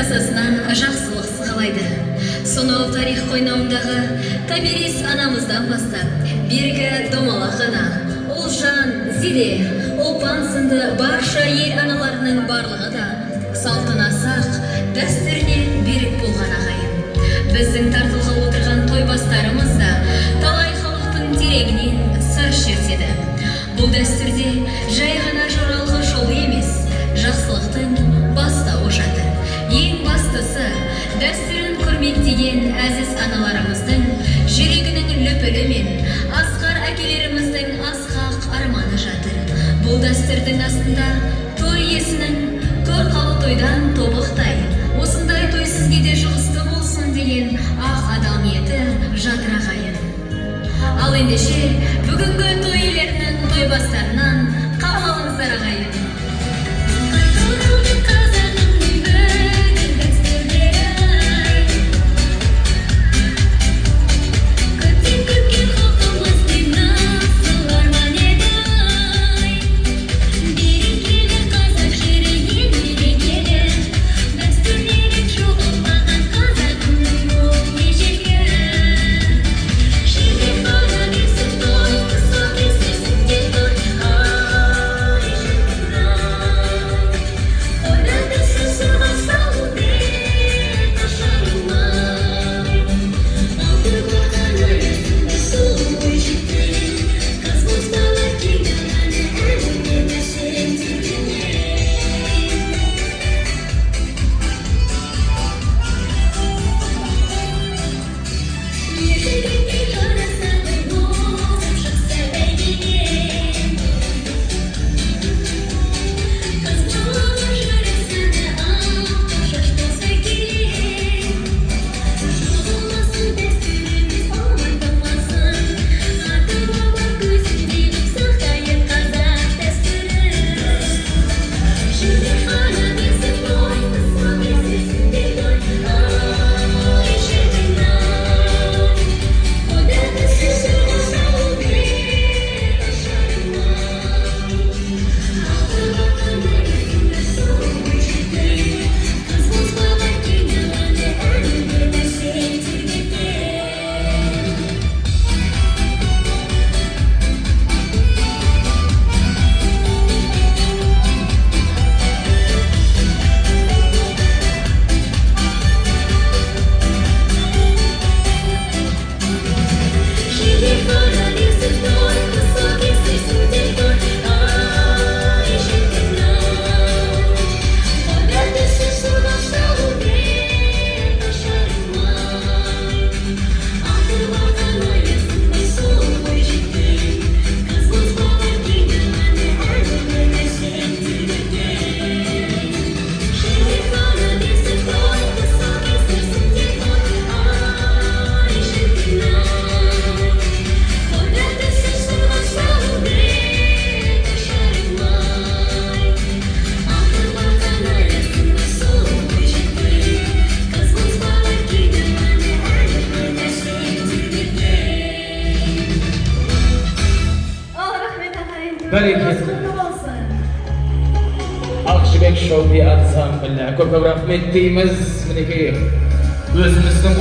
тасасынан жақсылық сығалайды. Сонау тарих қойнауындағы Таберис анамыздан бастап, бергі Домалақ ана, Олжан, Зиле, Ұлпан сынды барша ел аналарының барлығы да салтына сақ, дәстүріне берік болған ағайын. Біздің тартылғалы отырған той бастарымыз да талай халықтың тереңінен сыр шертеді. Бұл дәстүрде жай ғана жоралғы жолы емес, жақсылықтың бастауы жатыр. Ең бастысы, дәстүрін құрметтеген әзіз аналарымыздың жүрегінің лүпілі мен асқар әкелеріміздің асқақ арманы жатыр. Бұл дәстүрдің астында той иесінің торқалы тойдан тобықтай, осындай той сізге де жұғысты болсын деген ақ адал ниеті жатыр ағайын. Ал ендеше бүгінгі той иелерінің той бастарынан қабыл алыңыздар ағайын. Akşibek Şovi Ansambl. Ko'p rahmet deymiz. Mineki özümüzдің